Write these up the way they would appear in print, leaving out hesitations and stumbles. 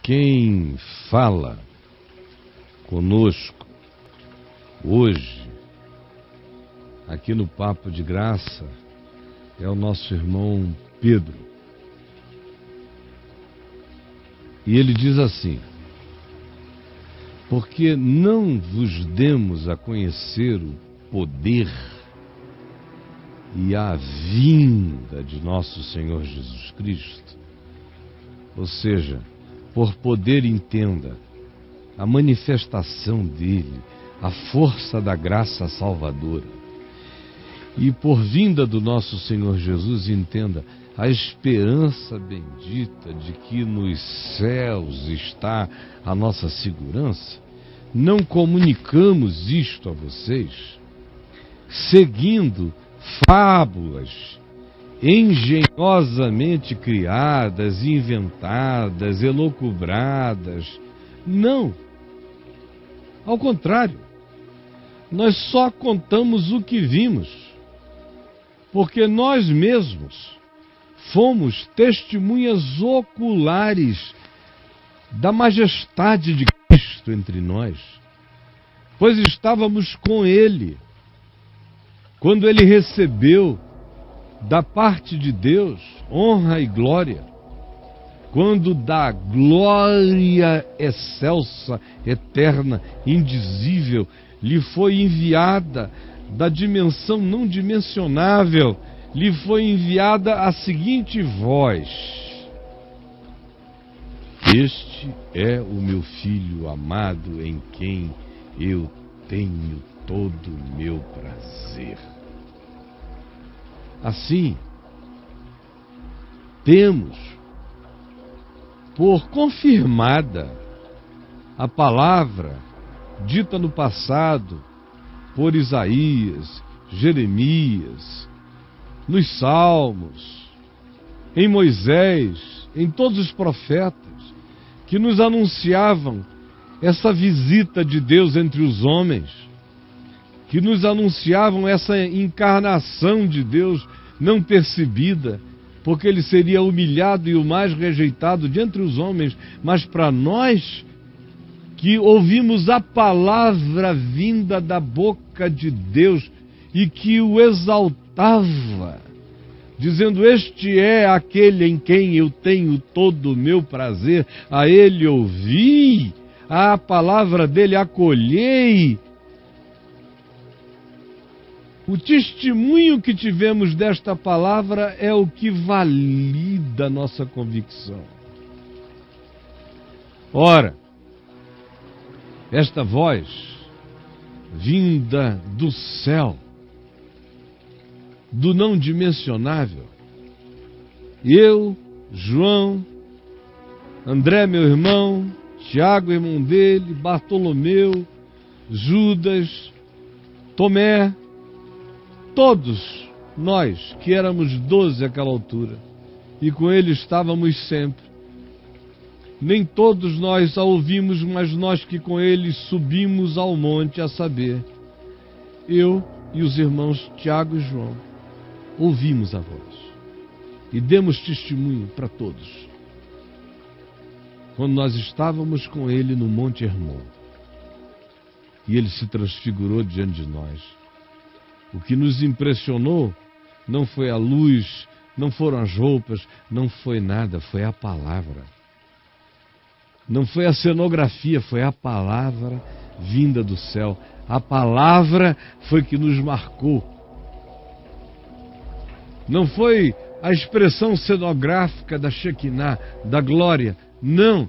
Quem fala conosco hoje, aqui no Papo de Graça, é o nosso irmão Pedro. E ele diz assim: porque não vos demos a conhecer o poder e a vinda de nosso Senhor Jesus Cristo. Ou seja, por poder entenda a manifestação dele, a força da graça salvadora. E por vinda do nosso Senhor Jesus, entenda a esperança bendita de que nos céus está a nossa segurança. Não comunicamos isto a vocês seguindo fábulas engenhosamente criadas, inventadas, elucubradas. Não. Ao contrário, nós só contamos o que vimos, porque nós mesmos fomos testemunhas oculares da majestade de Cristo entre nós, pois estávamos com Ele quando Ele recebeu da parte de Deus honra e glória, quando da glória excelsa, eterna, indizível, lhe foi enviada, da dimensão não dimensionável, lhe foi enviada a seguinte voz: este é o meu Filho amado, em quem eu tenho todo o meu prazer. Assim, temos por confirmada a palavra dita no passado por Isaías, Jeremias, nos Salmos, em Moisés, em todos os profetas, que nos anunciavam essa visita de Deus entre os homens, que nos anunciavam essa encarnação de Deus não percebida, porque Ele seria humilhado e o mais rejeitado de entre os homens, mas para nós, que ouvimos a palavra vinda da boca de Deus e que o exaltava, dizendo: este é aquele em quem eu tenho todo o meu prazer, a Ele ouvi, a palavra dele acolhei. O testemunho que tivemos desta palavra é o que valida a nossa convicção. Ora, esta voz vinda do céu, do não dimensionável, eu, João, André, meu irmão, Tiago, irmão dele, Bartolomeu, Judas, Tomé, todos nós, que éramos 12 àquela altura, e com ele estávamos sempre. Nem todos nós a ouvimos, mas nós que com ele subimos ao monte, a saber, eu e os irmãos Tiago e João, ouvimos a voz e demos testemunho para todos, quando nós estávamos com ele no Monte Hermon, e ele se transfigurou diante de nós. O que nos impressionou não foi a luz, não foram as roupas, não foi nada, foi a palavra. Não foi a cenografia, foi a palavra vinda do céu. A palavra foi que nos marcou. Não foi a expressão cenográfica da Shekinah, da glória, não.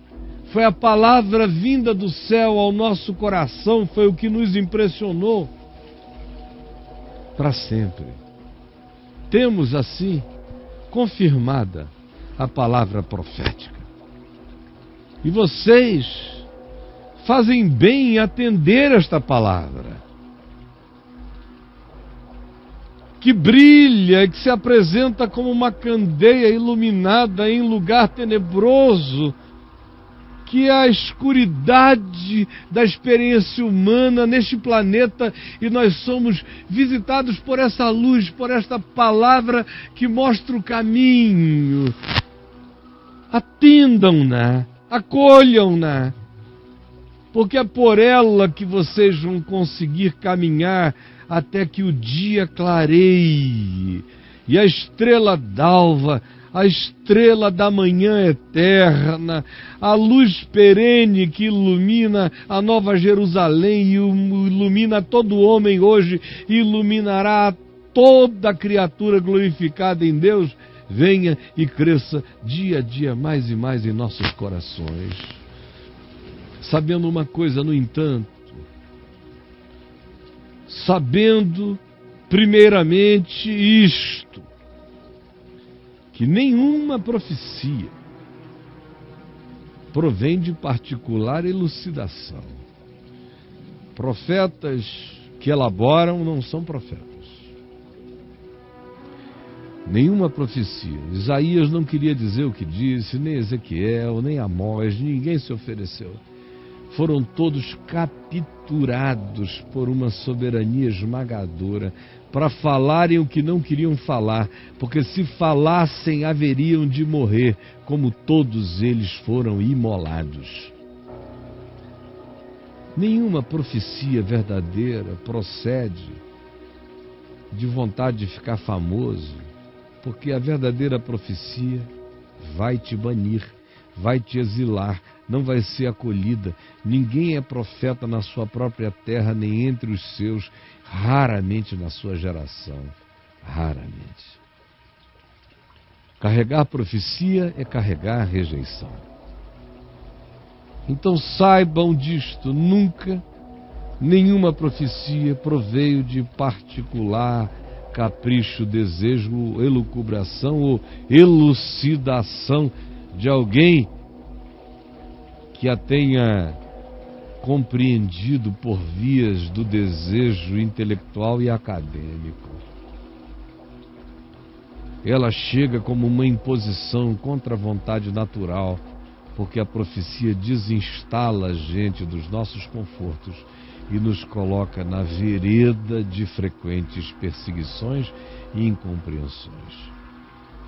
Foi a palavra vinda do céu ao nosso coração, foi o que nos impressionou. Para sempre. Temos assim confirmada a palavra profética. E vocês fazem bem em atender esta palavra, que brilha e que se apresenta como uma candeia iluminada em lugar tenebroso, que é a escuridade da experiência humana neste planeta, e nós somos visitados por essa luz, por esta palavra que mostra o caminho. Atendam-na, Acolham-na, porque é por ela que vocês vão conseguir caminhar até que o dia clareie e a estrela d'alva, a estrela da manhã eterna, a luz perene que ilumina a Nova Jerusalém e ilumina todo homem hoje, e iluminará toda criatura glorificada em Deus, venha e cresça dia a dia mais e mais em nossos corações. Sabendo uma coisa, no entanto, sabendo primeiramente isto, que nenhuma profecia provém de particular elucidação. Profetas que elaboram não são profetas. Nenhuma profecia. Isaías não queria dizer o que disse, nem Ezequiel, nem Amós, ninguém se ofereceu. Foram todos capturados por uma soberania esmagadora para falarem o que não queriam falar, porque se falassem haveriam de morrer, como todos eles foram imolados. Nenhuma profecia verdadeira procede de vontade de ficar famoso, porque a verdadeira profecia vai te banir, vai te exilar, não vai ser acolhida. Ninguém é profeta na sua própria terra, nem entre os seus, raramente na sua geração, raramente. Carregar profecia é carregar rejeição. Então saibam disto, nunca nenhuma profecia proveio de particular capricho, desejo, elucubração ou elucidação de alguém que a tenha compreendido por vias do desejo intelectual e acadêmico. Ela chega como uma imposição contra a vontade natural, porque a profecia desinstala a gente dos nossos confortos e nos coloca na vereda de frequentes perseguições e incompreensões.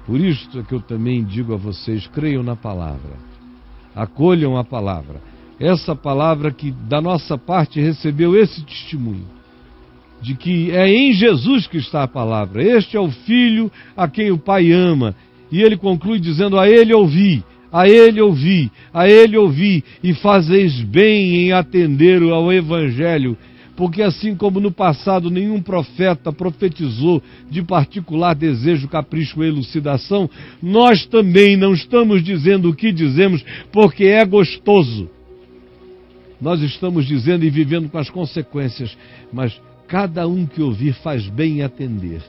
Por isto é que eu também digo a vocês, creiam na palavra, acolham a palavra, essa palavra que da nossa parte recebeu esse testemunho, de que é em Jesus que está a palavra, este é o Filho a quem o Pai ama, e ele conclui dizendo, a ele ouvi, a ele ouvi, a ele ouvi, e fazeis bem em atender ao Evangelho, porque assim como no passado nenhum profeta profetizou de particular desejo, capricho ou elucidação, nós também não estamos dizendo o que dizemos porque é gostoso. Nós estamos dizendo e vivendo com as consequências, mas cada um que ouvir faz bem em atender.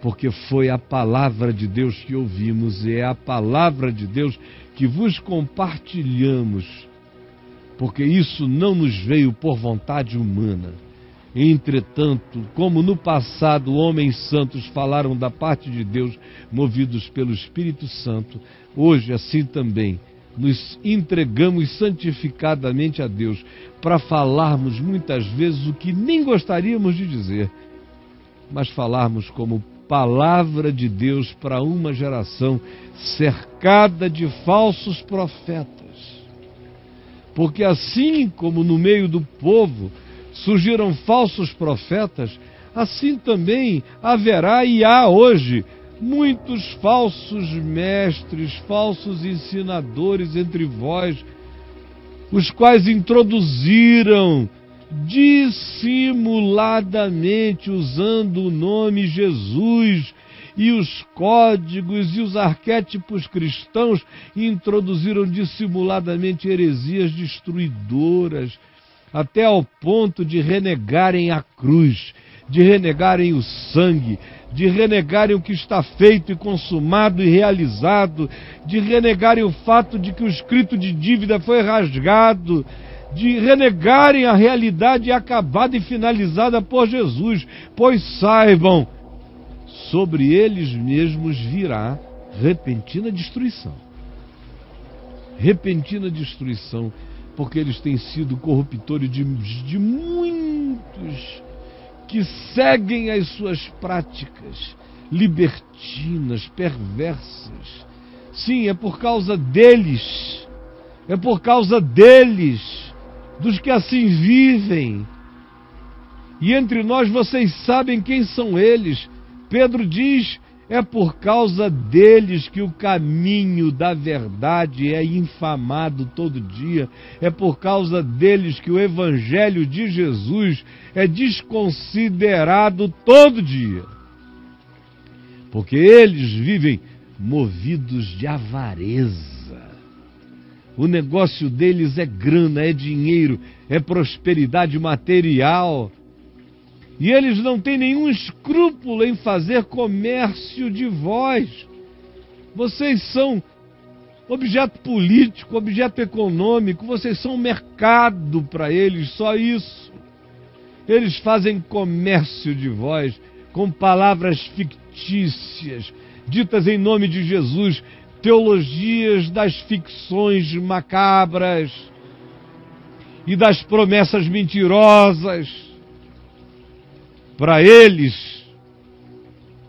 Porque foi a palavra de Deus que ouvimos e é a palavra de Deus que vos compartilhamos, porque isso não nos veio por vontade humana. Entretanto, como no passado homens santos falaram da parte de Deus, movidos pelo Espírito Santo, hoje assim também nos entregamos santificadamente a Deus para falarmos muitas vezes o que nem gostaríamos de dizer, mas falarmos como palavra de Deus para uma geração cercada de falsos profetas. Porque assim como no meio do povo surgiram falsos profetas, assim também haverá e há hoje muitos falsos mestres, falsos ensinadores entre vós, os quais introduziram dissimuladamente, usando o nome Jesus e os códigos e os arquétipos cristãos, introduziram dissimuladamente heresias destruidoras, até ao ponto de renegarem a cruz, de renegarem o sangue, de renegarem o que está feito e consumado e realizado, de renegarem o fato de que o escrito de dívida foi rasgado, de renegarem a realidade acabada e finalizada por Jesus, pois saibam, sobre eles mesmos virá repentina destruição. Repentina destruição, porque eles têm sido corruptores de muitos que seguem as suas práticas libertinas, perversas. Sim, é por causa deles é por causa deles, dos que assim vivem. E entre nós vocês sabem quem são eles. Pedro diz, é por causa deles que o caminho da verdade é infamado todo dia. É por causa deles que o Evangelho de Jesus é desconsiderado todo dia. Porque eles vivem movidos de avareza. O negócio deles é grana, é dinheiro, é prosperidade material. E eles não têm nenhum escrúpulo em fazer comércio de vós. Vocês são objeto político, objeto econômico, vocês são mercado para eles, só isso. Eles fazem comércio de vós com palavras fictícias, ditas em nome de Jesus, teologias das ficções macabras e das promessas mentirosas. Para eles,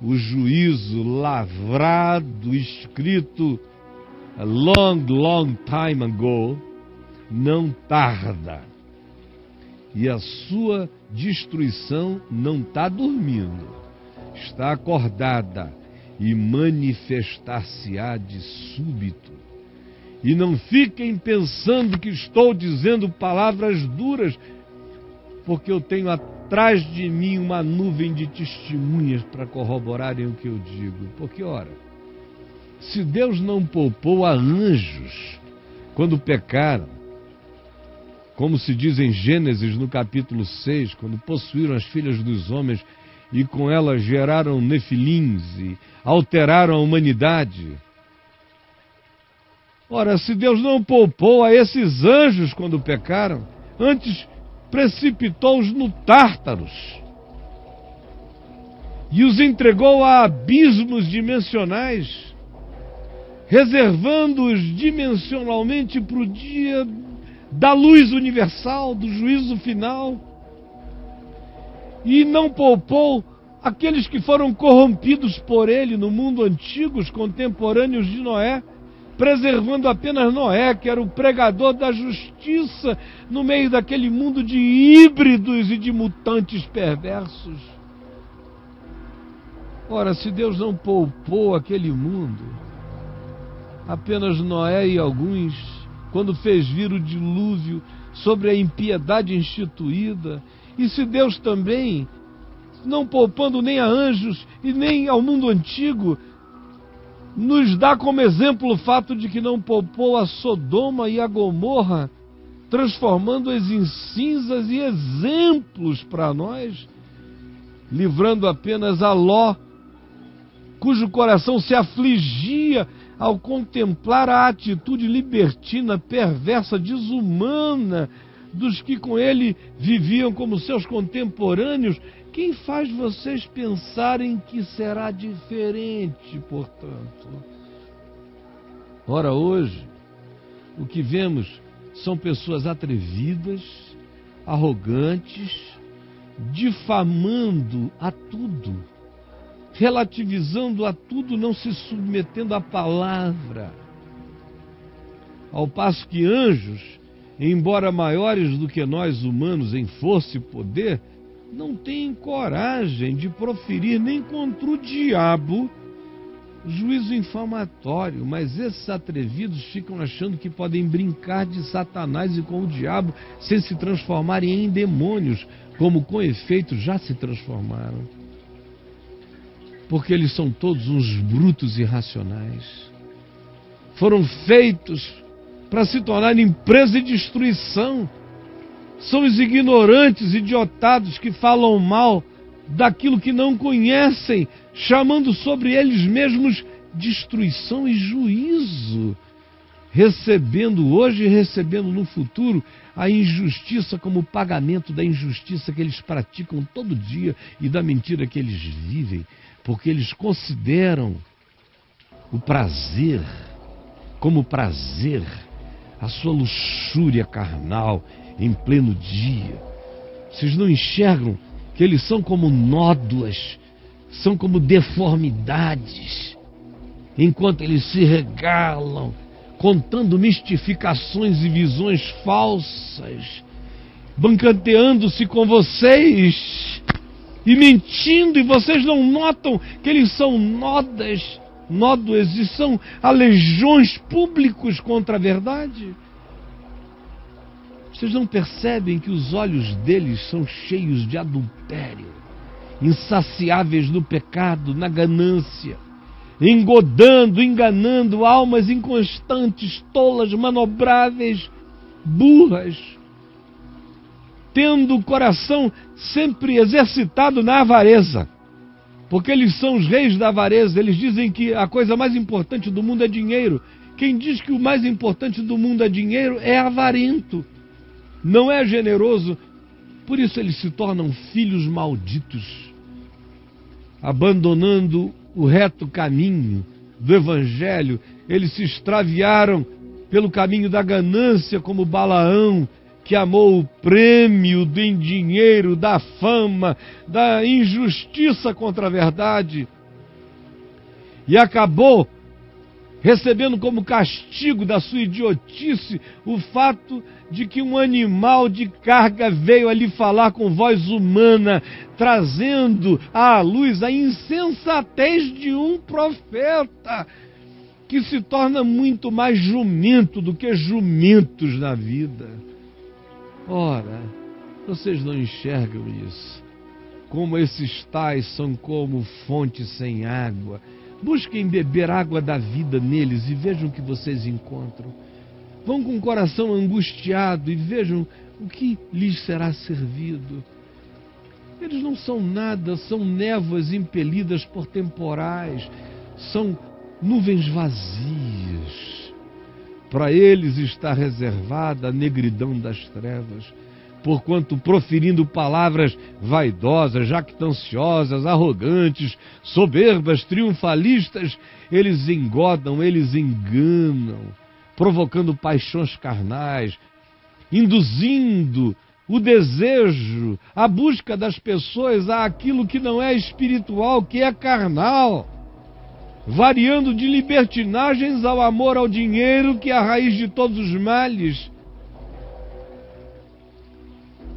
o juízo lavrado, escrito a long time ago, não tarda. E a sua destruição não está dormindo, está acordada e manifestar-se-á de súbito. E não fiquem pensando que estou dizendo palavras duras, porque eu tenho atrás de mim uma nuvem de testemunhas para corroborarem o que eu digo. Porque, ora, se Deus não poupou a anjos quando pecaram, como se diz em Gênesis no capítulo 6, quando possuíram as filhas dos homens e com elas geraram nefilins e alteraram a humanidade. Ora, se Deus não poupou a esses anjos quando pecaram, antes precipitou-os no Tártaros e os entregou a abismos dimensionais, reservando-os dimensionalmente para o dia da luz universal, do juízo final. E não poupou aqueles que foram corrompidos por ele no mundo antigo, os contemporâneos de Noé, preservando apenas Noé, que era o pregador da justiça no meio daquele mundo de híbridos e de mutantes perversos. Ora, se Deus não poupou aquele mundo, apenas Noé e alguns, quando fez vir o dilúvio sobre a impiedade instituída, e se Deus também, não poupando nem a anjos e nem ao mundo antigo, nos dá como exemplo o fato de que não poupou a Sodoma e a Gomorra, transformando-as em cinzas e exemplos para nós, livrando apenas a Ló, cujo coração se afligia ao contemplar a atitude libertina, perversa, desumana dos que com ele viviam como seus contemporâneos. Quem faz vocês pensarem que será diferente, portanto? Ora, hoje, o que vemos são pessoas atrevidas, arrogantes, difamando a tudo, relativizando a tudo, não se submetendo à palavra. Ao passo que anjos, embora maiores do que nós humanos em força e poder, não têm coragem de proferir nem contra o diabo juízo infamatório, mas esses atrevidos ficam achando que podem brincar de Satanás e com o diabo sem se transformarem em demônios, como com efeito já se transformaram. Porque eles são todos uns brutos irracionais. Foram feitos para se tornarem presa e destruição. São os ignorantes, idiotados que falam mal daquilo que não conhecem, chamando sobre eles mesmos destruição e juízo, recebendo hoje e recebendo no futuro a injustiça como pagamento da injustiça que eles praticam todo dia e da mentira que eles vivem, porque eles consideram o prazer como prazer, a sua luxúria carnal em pleno dia. Vocês não enxergam que eles são como nódoas, são como deformidades, enquanto eles se regalam contando mistificações e visões falsas, banqueteando-se com vocês e mentindo, e vocês não notam que eles são nódoas e são aleijões públicos contra a verdade? Vocês não percebem que os olhos deles são cheios de adultério, insaciáveis no pecado, na ganância, enganando almas inconstantes, tolas, manobráveis, burras, tendo o coração sempre exercitado na avareza, porque eles são os reis da avareza. Eles dizem que a coisa mais importante do mundo é dinheiro. Quem diz que o mais importante do mundo é dinheiro é avarento, não é generoso. Por isso eles se tornam filhos malditos, abandonando o reto caminho do Evangelho. Eles se extraviaram pelo caminho da ganância, como Balaão, que amou o prêmio do dinheiro, da fama, da injustiça contra a verdade, e acabou recebendo como castigo da sua idiotice o fato de que um animal de carga veio ali falar com voz humana, trazendo à luz a insensatez de um profeta, que se torna muito mais jumento do que jumentos na vida. Ora, vocês não enxergam isso? Como esses tais são como fontes sem água. Busquem beber água da vida neles e vejam o que vocês encontram. Vão com o coração angustiado e vejam o que lhes será servido. Eles não são nada, são névoas impelidas por temporais, são nuvens vazias. Para eles está reservada a negridão das trevas, porquanto proferindo palavras vaidosas, jactanciosas, arrogantes, soberbas, triunfalistas, eles engodam, eles enganam, provocando paixões carnais, induzindo o desejo, a busca das pessoas àquilo que não é espiritual, que é carnal, variando de libertinagens ao amor ao dinheiro, que é a raiz de todos os males.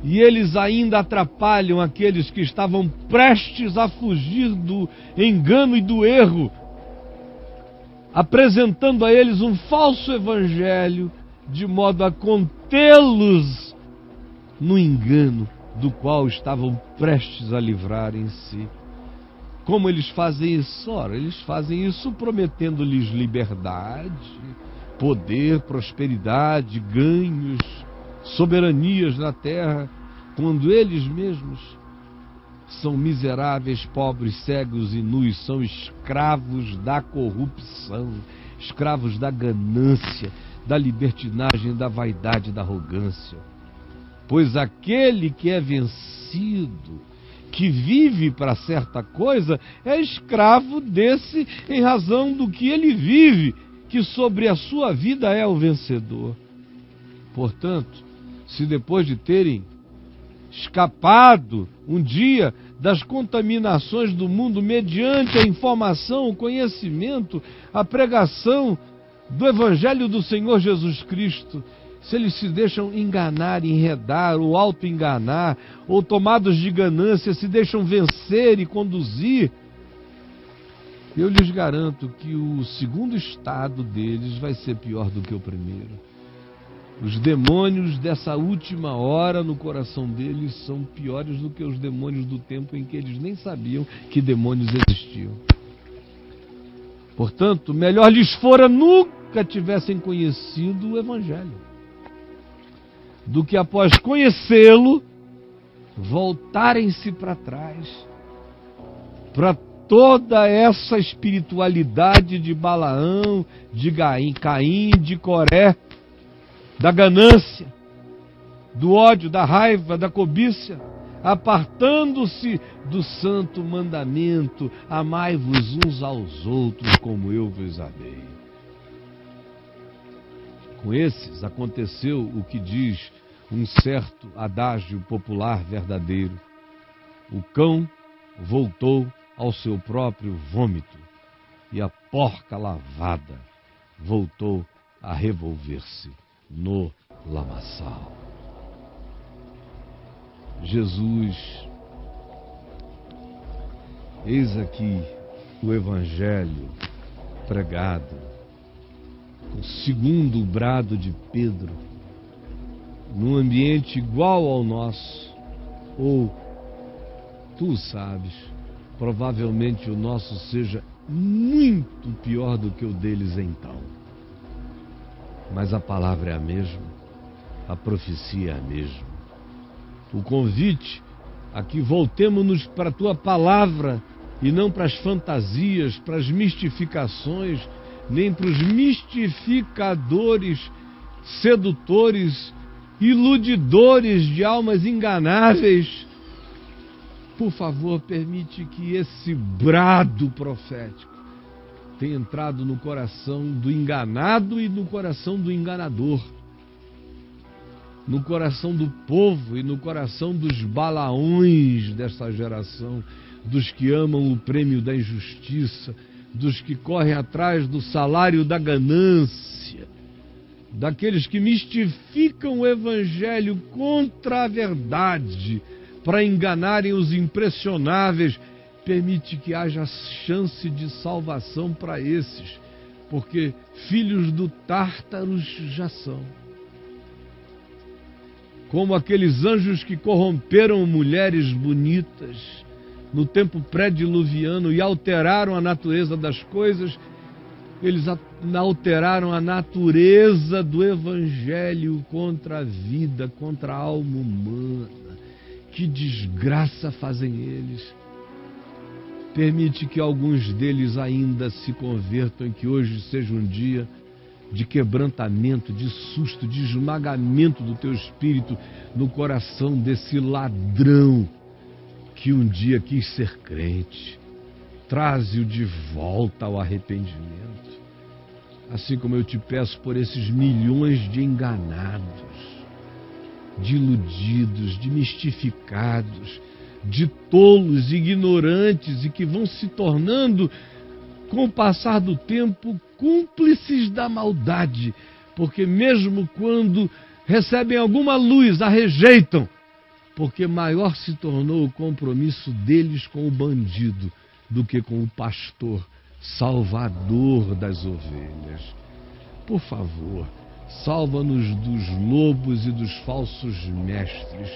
E eles ainda atrapalham aqueles que estavam prestes a fugir do engano e do erro, apresentando a eles um falso evangelho, de modo a contê-los no engano do qual estavam prestes a livrarem-se. Como eles fazem isso? Ora, eles fazem isso prometendo-lhes liberdade, poder, prosperidade, ganhos, soberanias na terra, quando eles mesmos são miseráveis, pobres, cegos e nus, são escravos da corrupção, escravos da ganância, da libertinagem, da vaidade, da arrogância. Pois aquele que é vencido, que vive para certa coisa, é escravo desse em razão do que ele vive, que sobre a sua vida é o vencedor. Portanto, se depois de terem escapado um dia das contaminações do mundo mediante a informação, o conhecimento, a pregação do Evangelho do Senhor Jesus Cristo, se eles se deixam enganar, enredar ou auto-enganar, ou tomados de ganância se deixam vencer e conduzir, eu lhes garanto que o segundo estado deles vai ser pior do que o primeiro. Os demônios dessa última hora no coração deles são piores do que os demônios do tempo em que eles nem sabiam que demônios existiam. Portanto, melhor lhes fora nunca tivessem conhecido o Evangelho, do que após conhecê-lo, voltarem-se para trás, para toda essa espiritualidade de Balaão, de Caim, de Coré, da ganância, do ódio, da raiva, da cobiça, apartando-se do santo mandamento: amai-vos uns aos outros como eu vos amei. Com esses aconteceu o que diz um certo adágio popular verdadeiro: o cão voltou ao seu próprio vômito e a porca lavada voltou a revolver-se no lamaçal. Jesus, eis aqui o Evangelho pregado, com o segundo brado de Pedro, num ambiente igual ao nosso, ou, tu sabes, provavelmente o nosso seja muito pior do que o deles então. Mas a palavra é a mesma, a profecia é a mesma. O convite a que voltemos-nos para a tua palavra e não para as fantasias, para as mistificações, nem para os mistificadores, sedutores, iludidores de almas enganáveis. Por favor, permite que esse brado profético tenha entrado no coração do enganado e no coração do enganador, no coração do povo e no coração dos balaões dessa geração, dos que amam o prêmio da injustiça, dos que correm atrás do salário da ganância, daqueles que mistificam o Evangelho contra a verdade para enganarem os impressionáveis. Permite que haja chance de salvação para esses, porque filhos do Tártaros já são. Como aqueles anjos que corromperam mulheres bonitas no tempo pré-diluviano e alteraram a natureza das coisas, eles alteraram a natureza do Evangelho contra a vida, contra a alma humana. Que desgraça fazem eles! Permite que alguns deles ainda se convertam e que hoje seja um dia de quebrantamento, de susto, de esmagamento do teu espírito no coração desse ladrão que um dia quis ser crente. Traze-o de volta ao arrependimento. Assim como eu te peço por esses milhões de enganados, de iludidos, de mistificados, de tolos, ignorantes e que vão se tornando, com o passar do tempo, cúmplices da maldade, porque mesmo quando recebem alguma luz, a rejeitam, porque maior se tornou o compromisso deles com o bandido do que com o pastor, salvador das ovelhas. Por favor, salva-nos dos lobos e dos falsos mestres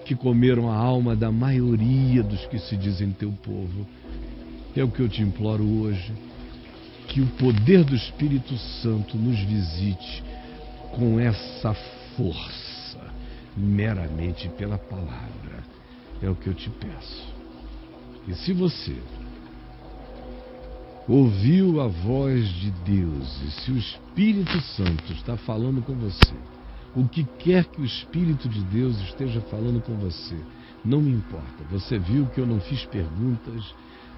que comeram a alma da maioria dos que se dizem teu povo. É o que eu te imploro hoje, que o poder do Espírito Santo nos visite com essa força, meramente pela palavra. É o que eu te peço. E se você ouviu a voz de Deus, e se o Espírito Santo está falando com você, o que quer que o Espírito de Deus esteja falando com você, não me importa. Você viu que eu não fiz perguntas,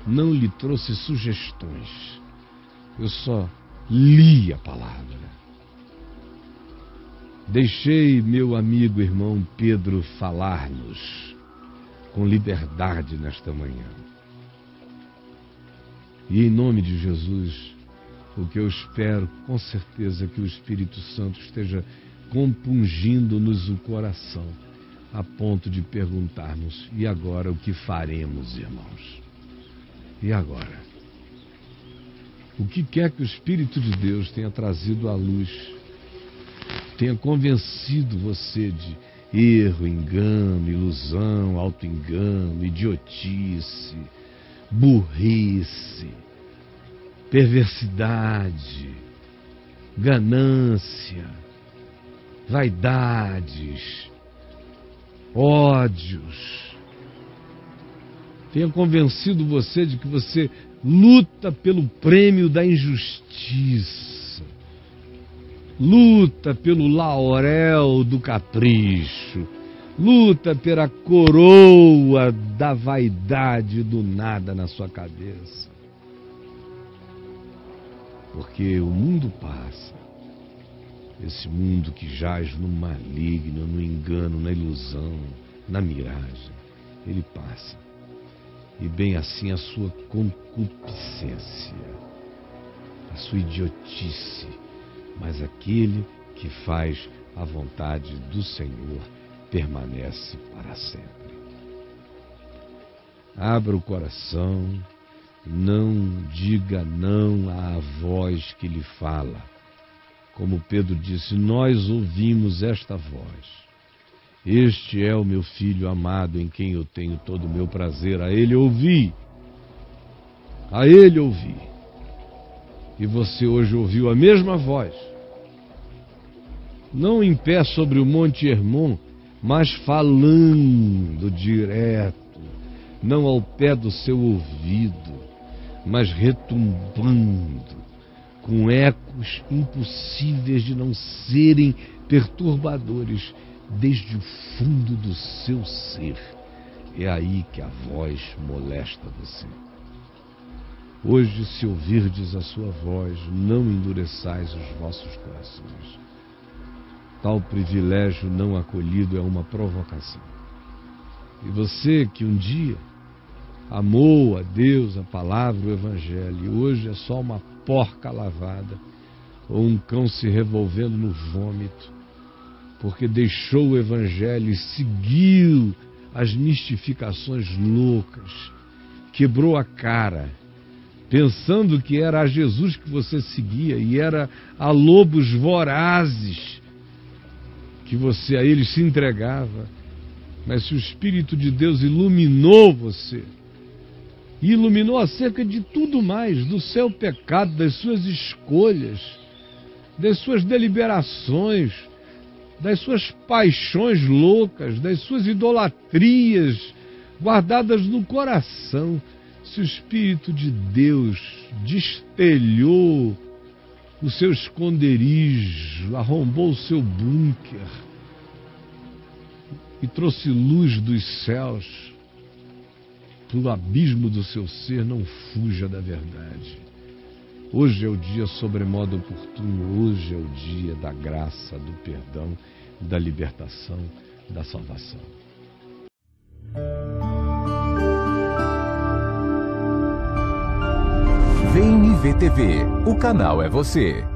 não lhe trouxe sugestões. Eu só li a palavra. Deixei meu amigo irmão Pedro falar-nos com liberdade nesta manhã. E em nome de Jesus, o que eu espero com certeza é que o Espírito Santo esteja compungindo-nos o coração, a ponto de perguntarmos: e agora o que faremos, irmãos? E agora? O que quer que o Espírito de Deus tenha trazido à luz, tenha convencido você de erro, engano, ilusão, auto-engano, idiotice, burrice, perversidade, ganância, vaidades, ódios. Tenha convencido você de que você luta pelo prêmio da injustiça, luta pelo laurel do capricho, luta pela coroa da vaidade do nada na sua cabeça. Porque o mundo passa, esse mundo que jaz no maligno, no engano, na ilusão, na miragem, ele passa. E bem assim a sua concupiscência, a sua idiotice, mas aquele que faz a vontade do Senhor permanece para sempre. Abra o coração, não diga não à voz que lhe fala. Como Pedro disse, nós ouvimos esta voz. Este é o meu filho amado em quem eu tenho todo o meu prazer. A ele ouvi. A ele ouvi. E você hoje ouviu a mesma voz. Não em pé sobre o Monte Hermon, mas falando direto, não ao pé do seu ouvido, mas retumbando, com ecos impossíveis de não serem perturbadores, desde o fundo do seu ser. É aí que a voz molesta você. Hoje, se ouvirdes a sua voz, não endureçais os vossos corações. Tal privilégio não acolhido é uma provocação. E você que um dia amou a Deus, a palavra, o Evangelho, e hoje é só uma porca lavada, ou um cão se revolvendo no vômito, porque deixou o Evangelho e seguiu as mistificações loucas, quebrou a cara, pensando que era a Jesus que você seguia, e era a lobos vorazes que você a eles se entregava. Mas se o Espírito de Deus iluminou você, e iluminou acerca de tudo mais, do seu pecado, das suas escolhas, das suas deliberações, das suas paixões loucas, das suas idolatrias guardadas no coração, se o Espírito de Deus destelhou o seu esconderijo, arrombou o seu bunker e trouxe luz dos céus para o abismo do seu ser, não fuja da verdade. Hoje é o dia sobremodo oportuno, hoje é o dia da graça, do perdão, da libertação, da salvação. Vem me ver TV, o canal é você.